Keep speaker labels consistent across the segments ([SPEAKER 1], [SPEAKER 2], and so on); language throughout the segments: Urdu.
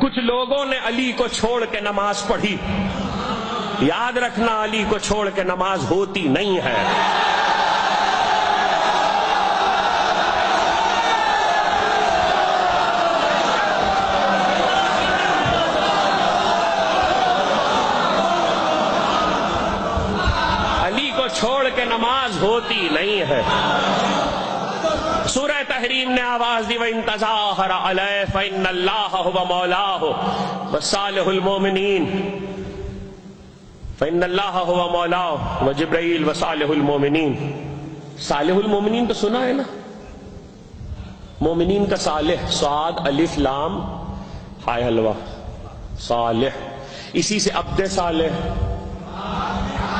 [SPEAKER 1] کچھ لوگوں نے علی کو چھوڑ کے نماز پڑھی، یاد رکھنا علی کو چھوڑ کے نماز ہوتی نہیں ہے۔ علی کو چھوڑ کے نماز ہوتی نہیں ہے۔ سورہ تحریم نے آواز دی وَإِن تَظَاهَرَ عَلَيْهِ فَإِنَّ اللَّهَ هُوَ مَوْلَاهُ وَصَالِحُ الْمُؤْمِنِينَ فَإِنَّ اللَّهَ هُوَ مَوْلَاهُ وَجِبْرَائِيلُ وَصَالِحُ الْمُؤْمِنِينَ۔ صالح المومنین تو سنا ہے نا، مومنین کا صالح، صاد الف لام ہائے حلوہ، صالح، اسی سے عبد صالح،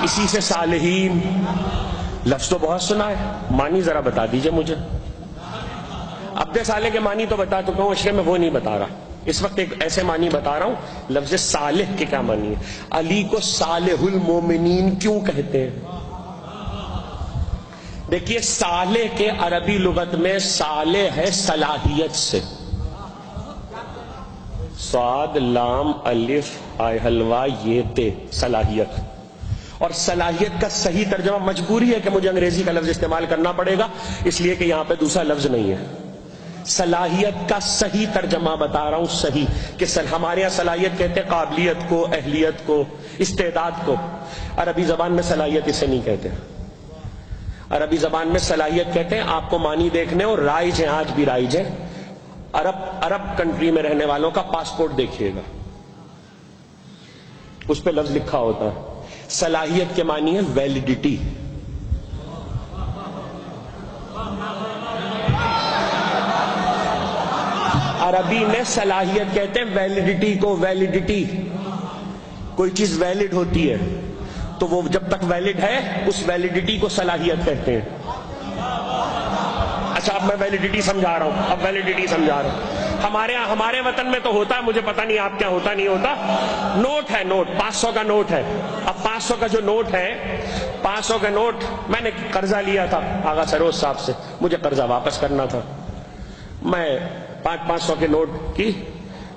[SPEAKER 1] اسی سے صالحین، لفظ تو بہت سنا ہے، معنی ذرا بتا دیجئے مجھے۔ عبد صالح کے معنی تو بتا چکا ہوں، اس لیے میں وہ نہیں بتا رہا، اس وقت ایک ایسے معنی بتا رہا ہوں لفظ صالح کے کیا معنی ہے۔ علی کو صالح المومنین کیوں کہتے ہیں؟ دیکھیے صالح کے عربی لغت میں صالح ہے صلاحیت سے، صاد لام الف آئے حلوہ یہ تے، صلاحیت۔ اور صلاحیت کا صحیح ترجمہ، مجبوری ہے کہ مجھے انگریزی کا لفظ استعمال کرنا پڑے گا اس لیے کہ یہاں پہ دوسرا لفظ نہیں ہے۔ صلاحیت کا صحیح ترجمہ بتا رہا ہوں، صحیح کہ ہمارے یہاں صلاحیت کہتے ہیں قابلیت کو، اہلیت کو، استعداد کو۔ عربی زبان میں صلاحیت اسے نہیں کہتے، عربی زبان میں صلاحیت کہتے ہیں آپ کو معنی دیکھنے، اور رائج ہیں، آج بھی رائج ہیں، عرب کنٹری میں رہنے والوں کا پاسپورٹ دیکھیے گا، اس پہ لفظ لکھا ہوتا ہے۔ صلاحیت کے معنی ہے ویلیڈیٹی۔ عربی میں صلاحیت کہتے ہیں ویلیڈیٹی کو، ویلیڈیٹی، کوئی چیز ویلڈ ہوتی ہے تو وہ جب تک ویلڈ ہے اس ویلیڈیٹی کو صلاحیت کہتے ہیں۔ اچھا اب میں ویلیڈیٹی سمجھا رہا ہوں، اب ویلیڈیٹی سمجھا رہا ہوں۔ ہمارے وطن میں تو ہوتا ہے، مجھے پتہ نہیں آپ کیا ہوتا نہیں ہوتا، نوٹ ہے، نوٹ 500 کا نوٹ ہے۔ اب 500 کا جو نوٹ ہے، 500 کا نوٹ، میں نے قرضہ لیا تھا آغا سروز صاحب سے، مجھے قرضہ واپس کرنا تھا، میں 500 کے نوٹ کی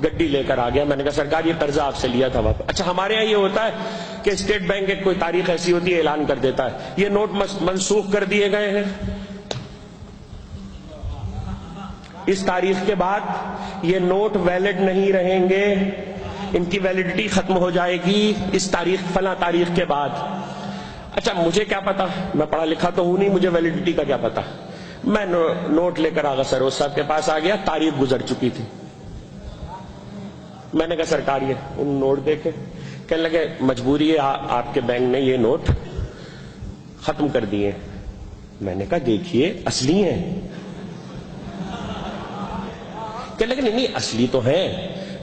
[SPEAKER 1] گڈی لے کر آ گیا، میں نے کہا سرکار یہ قرضہ آپ سے لیا تھا واپس۔ اچھا ہمارے یہاں یہ ہوتا ہے کہ اسٹیٹ بینک ایک کوئی تاریخ ایسی ہوتی ہے اعلان کر دیتا ہے یہ نوٹ منسوخ کر دیے گئے ہیں، اس تاریخ کے بعد یہ نوٹ ویلڈ نہیں رہیں گے، ان کی ویلیڈیٹی ختم ہو جائے گی اس تاریخ فلاں تاریخ کے بعد۔ اچھا مجھے کیا پتا، میں پڑھا لکھا تو ہوں نہیں، مجھے ویلیڈیٹی کا کیا پتا۔ میں نوٹ لے کر آغا سروز صاحب کے پاس آ گیا، تاریخ گزر چکی تھی۔ میں نے کہا سرکار یہ ان نوٹ دیکھے، کہنے لگے مجبوری ہے، آپ کے بینک نے یہ نوٹ ختم کر دیے۔ میں نے کہا دیکھیے اصلی ہیں، کہنے لگے نہیں اصلی تو ہیں۔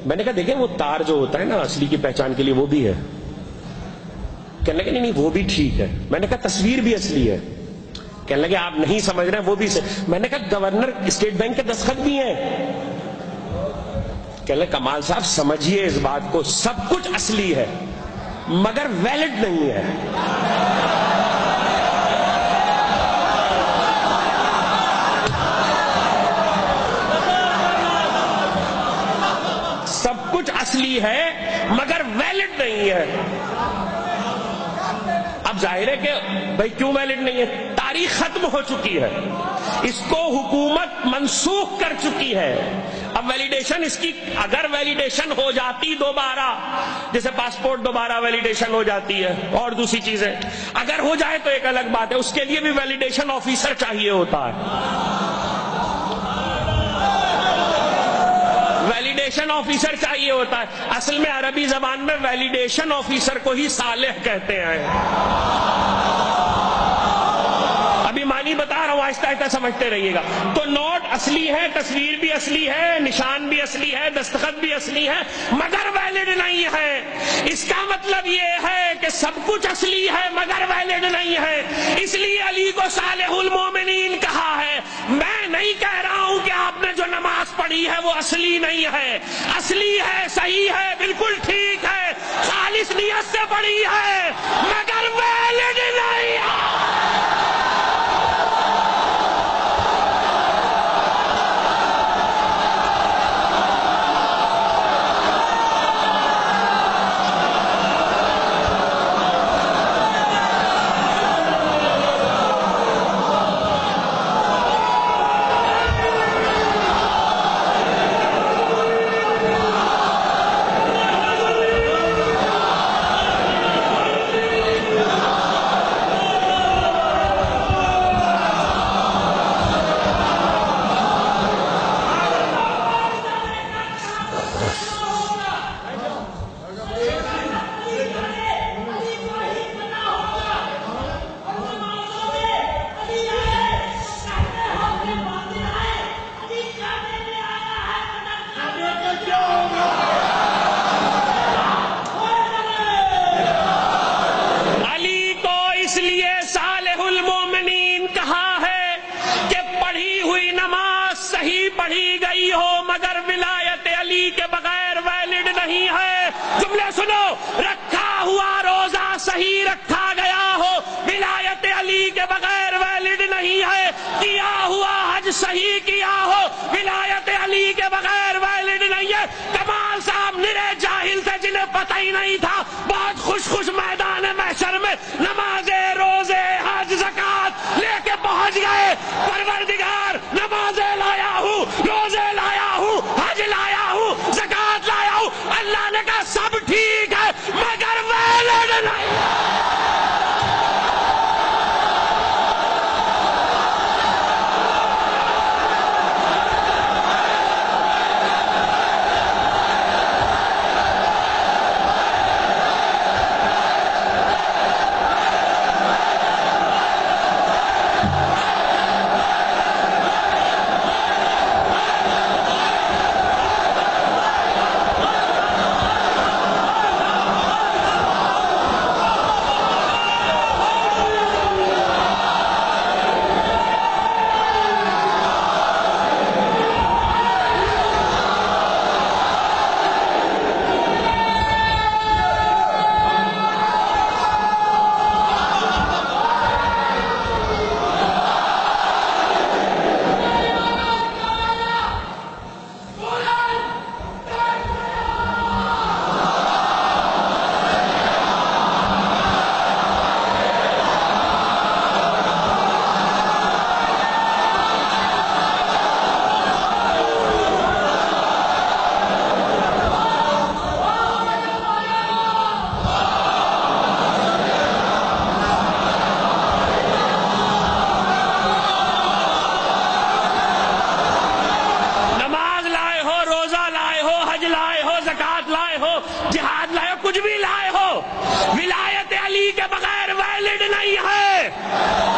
[SPEAKER 1] میں نے کہا دیکھیں وہ تار جو ہوتا ہے نا اصلی کی پہچان کے لیے وہ بھی ہے، کہنے لگے نہیں وہ بھی ٹھیک ہے۔ میں نے کہا تصویر بھی اصلی ہے، کہنے لگے آپ نہیں سمجھ رہے وہ بھی سے۔ میں نے کہا گورنر اسٹیٹ بینک کے دستخط بھی ہیں، کہنے لگے کمال صاحب سمجھیے اس بات کو، سب کچھ اصلی ہے مگر ویلڈ نہیں ہے۔ سب کچھ اصلی ہے مگر ویلڈ نہیں ہے۔ اب ظاہر ہے کہ بھائی کیوں ویلڈ نہیں ہے، تاریخ ختم ہو چکی ہے، اس کو حکومت منسوخ کر چکی ہے۔ اب ویلیڈیشن اس کی اگر ویلیڈیشن ہو جاتی دوبارہ، جیسے پاسپورٹ دوبارہ ویلیڈیشن ہو جاتی ہے اور دوسری چیزیں اگر ہو جائے تو ایک الگ بات ہے، اس کے لیے بھی ویلیڈیشن آفیسر چاہیے ہوتا ہے، ویلیڈیشن آفیسر چاہیے ہوتا ہے۔ اصل میں عربی زبان میں ویلیڈیشن آفیسر کو ہی صالح کہتے ہیں۔ ابھی معنی بتا رہا ہوں، آہستہ آہستہ سمجھتے رہیے گا۔ تو نوٹ اصلی ہے، تصویر بھی اصلی ہے، نشان بھی اصلی ہے، دستخط بھی اصلی ہے مگر ویلڈ نہیں ہے۔ اس کا مطلب یہ ہے کہ سب کچھ اصلی ہے مگر ویلڈ نہیں ہے، اس لیے علی کو صالح المومنین کہا ہے۔ میں نہیں کہہ رہا ہوں کہ آپ نے جو نماز پڑھی ہے وہ اصلی نہیں ہے، اصلی ہے، صحیح ہے، بالکل ٹھیک ہے، خالص نیت سے پڑھی ہے مگر ویلڈ نہیں ہے۔ پڑھی گئی ہو مگر ولایت علی کے بغیر ویلڈ نہیں ہے. جملے سنو. رکھا ہوا روزہ صحیح رکھا گیا ہو ولایت علی کے بغیر ویلڈ نہیں ہے. کیا ہوا حج صحیح کیا ہو ولایت علی کے بغیر ویلڈ نہیں ہے. کمال صاحب نرے جاہل تھے جنہیں پتہ ہی نہیں تھا. بہت خوش میدان محشر میں نمازیں روزے حج زکات لے کے پہنچ گئے. پروردگار نمازیں لایا ہوں روزے لایا ہوں حج لایا ہوں زکات لایا ہوں. اللہ نے کہا سب ٹھیک ہے مگر ویلڈ نہیں. جہاد لائے ہو کچھ بھی لائے ہو ولایت علی کے بغیر ویلڈ نہیں ہے.